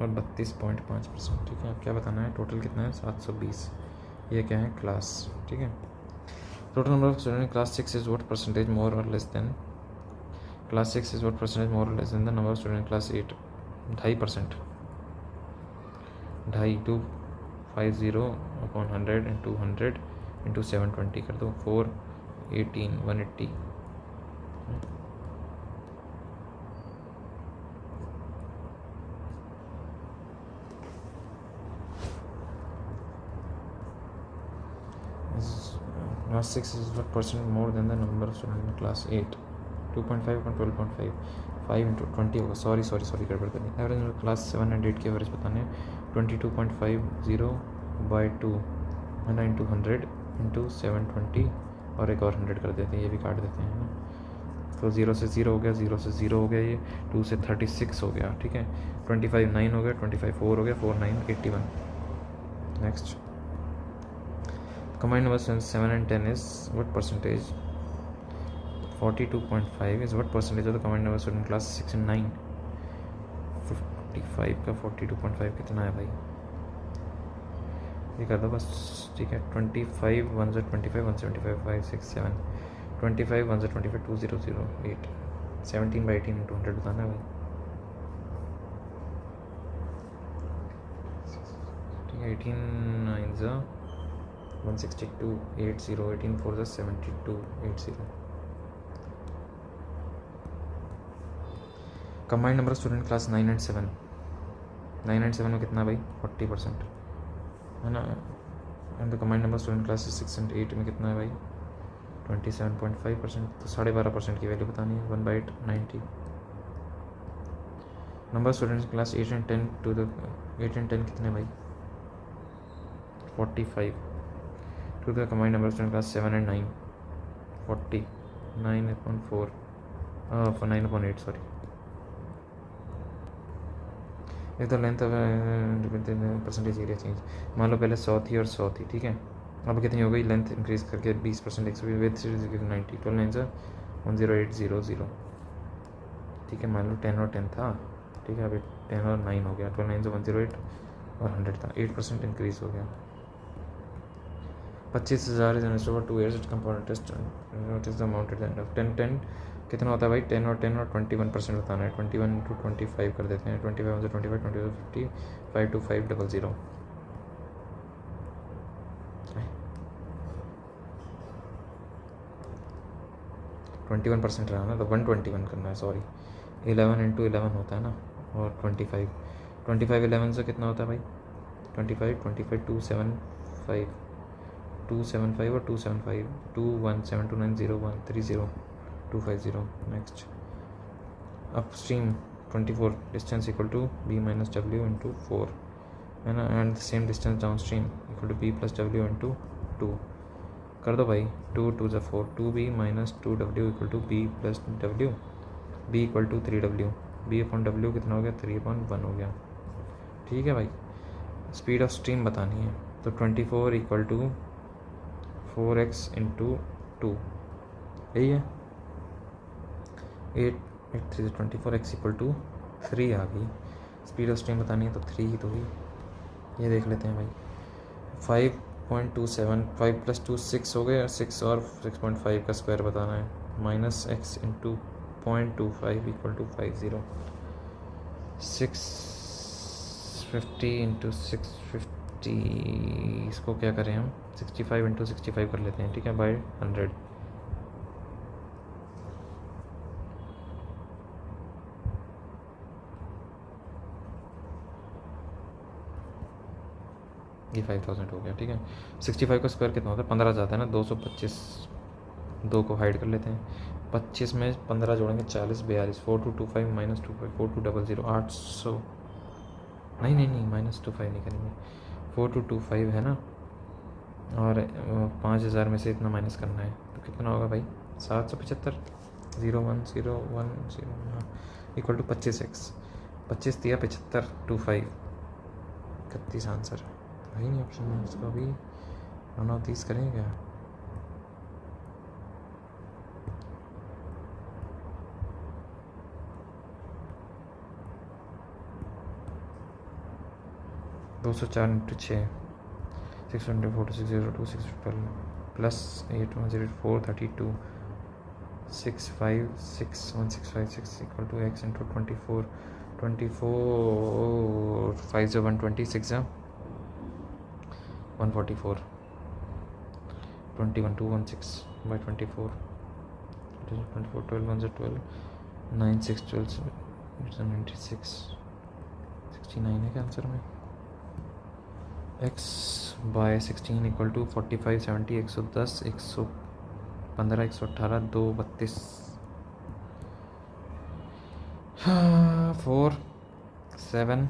और 32.5%। ठीक है, अब क्या बताना है, टोटल कितना है 720। ये क्या है, क्लास। ठीक है, total number of student in class 6 is what percentage more or less than, class 6 is what percentage more or less than the number of student in class 8। 2.5%, 250 upon 100 into 100 into 720 कर दो, 418, 180। Class 6 is what percent more than the number of students in class 8? 2.5 upon 12.5, 5 into 20 होगा। Sorry गड़बड़ करनी। Average class 7 and 8 के average बताने, 22.50 by 2 है ना, into 100 into 720 और एक और 100 कर देते हैं, ये भी काट देते हैं ना। तो 0 से 0 हो गया, 0 से 0 हो गया, ये 2 से 36 हो गया। ठीक है, 25 9 हो गया, 25 4 हो गया, 4 9 81। Next, combined numbers 7 and 10 is what percentage? 42.5 is what percentage of the combined numbers in class 6 and 9? 55 का 42.5 कितना है भाई, ये कर दो बस। ठीक है, 25 1 से 25 175 5 6 7, 25 1 से 25 2008, 17/18 into 100 बताना है भाई। ठीक है, 18 9 162 80, 18 4 72 80। Combined number of student class 9 and 7, 9 and 7 में कितना भाई, 40% है ना। And the combined number of student class 6 and 8 में कितना है भाई, 27.5%। तो 12.5% की वैल्यू बतानी है, 1/8 90। Number of students class 8 and 10 to the 8 and 10 कितने भाई, 45 to the combined number of students class 7 and 9, 40, 9/4, for 9/8 sorry। if the length of percentage area change, मान लो पहले 100 थी और 100 थी। ठीक है, अब कितनी हो गई, लेंथ इंक्रीज करके 20% एक्स विद 90, 12 9 10800। ठीक है, मान लो 10 और 10 था। ठीक है, अभी 10 और 9 हो गया, 12 9 108 और 100 था, 8% इंक्रीज हो गया। 25,000 is invested over 2 years at compound interest, what is the amount at the end of 10 कितना होता है भाई, 10 और 10 और 21% बताना है। 21 into 25 कर देते हैं, 25 से 25 20 से 50, 5 to 5 00। 21% रहा ना, तो 121 करना है, सॉरी। 11 into 11 होता है ना, और 25 11 से कितना होता है भाई, 25 275 275 और 275 217290130 250। Next, upstream 24 distance equal to b minus w into 4 है ना, and same distance downstream equal to b plus w into 2 कर दो भाई। 2 2 ज़ा 4, 2b minus 2w equal to b plus w, b equal to 3w, b upon w कितना हो गया, 3/1 हो गया। ठीक है भाई, स्पीड ऑफ स्ट्रीम बतानी है, तो 24 इक्वल टू 4x इंटू 2, यही है। 8 3 से 24x इक्वल टू 3 आ गई। स्पीड ऑफ स्ट्रीम बतानी है तो 3 ही तो हुई। ये देख लेते हैं भाई, 5.27 5 + 2 6 हो गए, 6 और 6.5 का स्क्वायर बताना है, minus x into 0.25 equal to 50। 650 into 650, इसको क्या करें हम, 65 इंटू 65 कर लेते हैं। ठीक है, बाय 100। ये 5000 हो गया। ठीक है, 65 का स्क्वायर कितना होता है, 15 जाता है ना, 225, 2 को हाइड कर लेते हैं। 25 में 15 जोड़ेंगे, 40 42, 4225 माइनस 25 4200 800, नहीं -25 नहीं करेंगे, 4225 है ना, और 5000 में से इतना माइनस करना है, तो कितना होगा भाई, 775 01010 इक्वल टू 25x, 25 दिया 75 25 31 आंसर है भाई। नहीं ऑप्शन में इसका भी वन ऑफ दीज करेंगे क्या? दो सौ चार इंटू छः 624 602 612 plus 8104 32 656 equal to x into 24 5 से 126 है 144 21 216 by 24 24 12 1 से 12 9 6 12 96 69 है क्या आंसर में? x by 16 equal to 45 70 110 115 118 2 32 4 7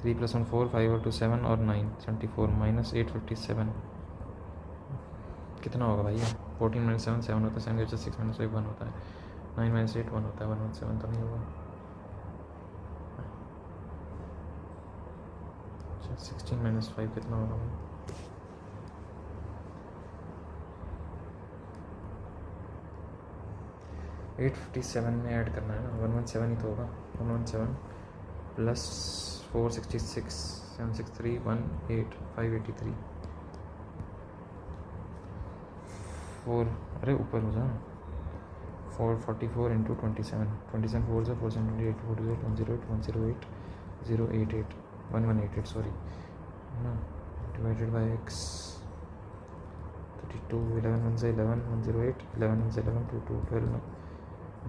3 plus 1 4 5 और 2 7 और 9 74 माइनस 857 कितना होगा भाई? 14 माइनस 7 7 होता है 7 के 6 माइनस 5 1 होता है 9 माइनस 8 1 होता है 117 तो नहीं होगा 16 माइनस 5 कितना होगा भाई? 857 में ऐड करना है ना 117 ही तो होगा 117 प्लस 466 763 18 583 4 अरे ऊपर हो जा 444 इंटू 27 27 4 से 478 48 108 108 088 1188 सॉरी ना डिवाइडेड बाय x 32 11 1 से 11 108 11 1 से 11 2 2 12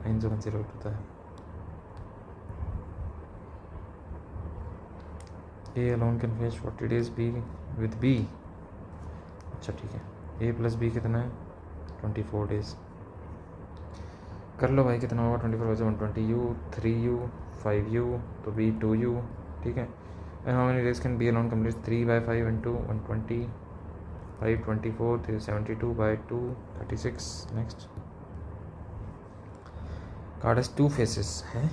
9 से 108 होता है A alone can fetch 40 days B with B अच्छा ठीक है A प्लस B कितना है 24 डेज कर लो भाई कितना होगा 24 वैसे 120u 3u 5u तो B 2u ठीक है and how many days can B alone complete 3 by 5 into 120 5 24 72 by 2 36 next card has two faces हैं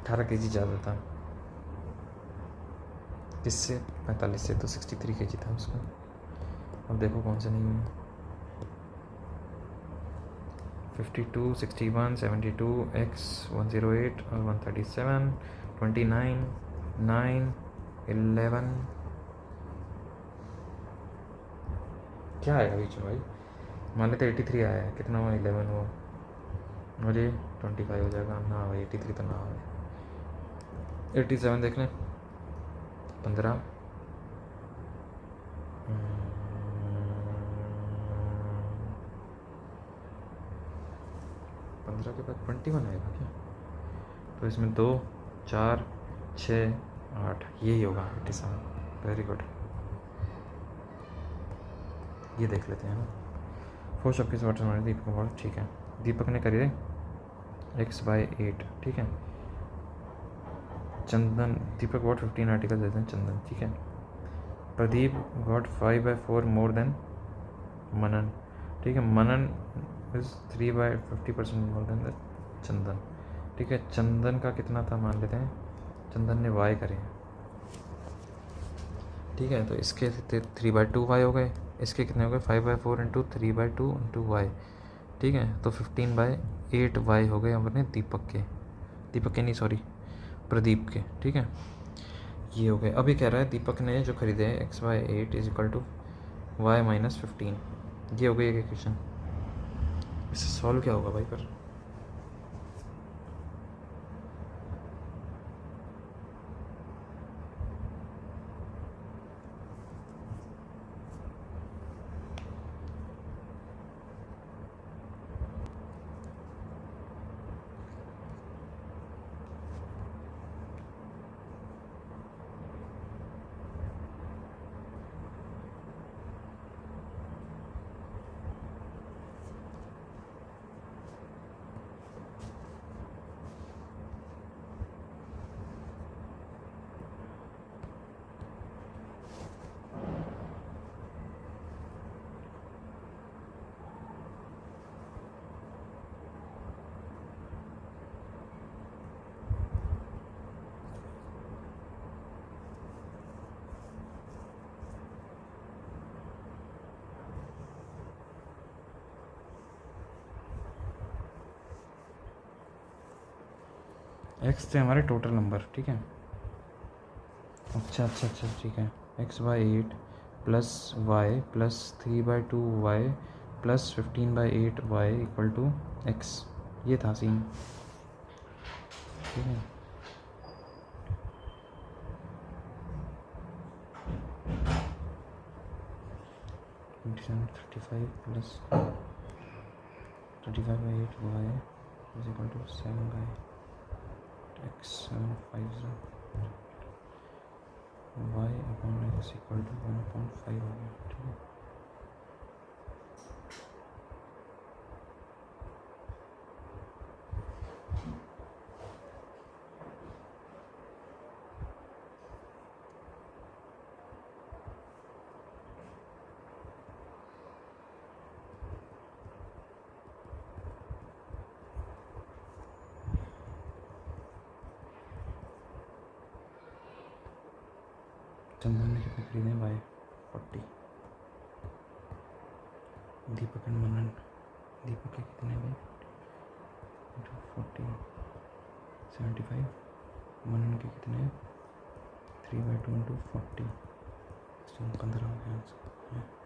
18 kg ज़्यादा था किससे 45 से तो 63 kg था उसका अब देखो कौन से नहीं हुए 52 61 72 x 108 और 137 29 9 11 क्या आएगा बीच में भाई मान लेते 83 आया है कितना हुआ 11 हुआ मुझे 25 हो जाएगा ना भाई 83 तो ना हो 87 देख लें 15 15 के बाद 21 आएगा क्या तो इसमें 2 4 6 8 यही होगा 87 वेरी गुड ये देख लेते हैं ना 4 शॉपकीज वाटर हमारे दीपक अवार्ड ठीक है दीपक ने करी है x/8 ठीक है चंदन दीपक गॉट 15 आर्टिकल देते हैं चंदन ठीक है प्रदीप गॉट 5/4 मोर देन मनन ठीक है मनन इज 3/50% मोर देन द चंदन ठीक है चंदन का कितना था मान लेते हैं चंदन ने y करे ठीक है तो इसके 3/2 y हो गए इसके कितने हो गए 5/4 इंटू 3/2 इंटू y ठीक है तो 15/8 y हो गए अपने दीपक के नहीं सॉरी प्रदीप के ठीक है ये हो गए अभी कह रहा है दीपक ने जो खरीदे हैं x/8 is equal to y - 15 ये हो गई एक इक्वेशन इसे सॉल्व क्या होगा भाई पर एक्स थे हमारे टोटल नंबर, ठीक है। अच्छा ठीक है। x/8 plus y plus 3/2 y plus 15/8 y equal to x, ये था सीन, ठीक है। Thirty five plus 35/8 y is equal to 7/x, 7 y upon x equal to 1/5 हो गया, ठीक है। चंदन ने कितने खरीदे? बाय 40। दीपक एंड मनन, दीपक के कितने भाई? 40 75। मनन के कितने? 3/2 × 40, 15 हो गया आंसर।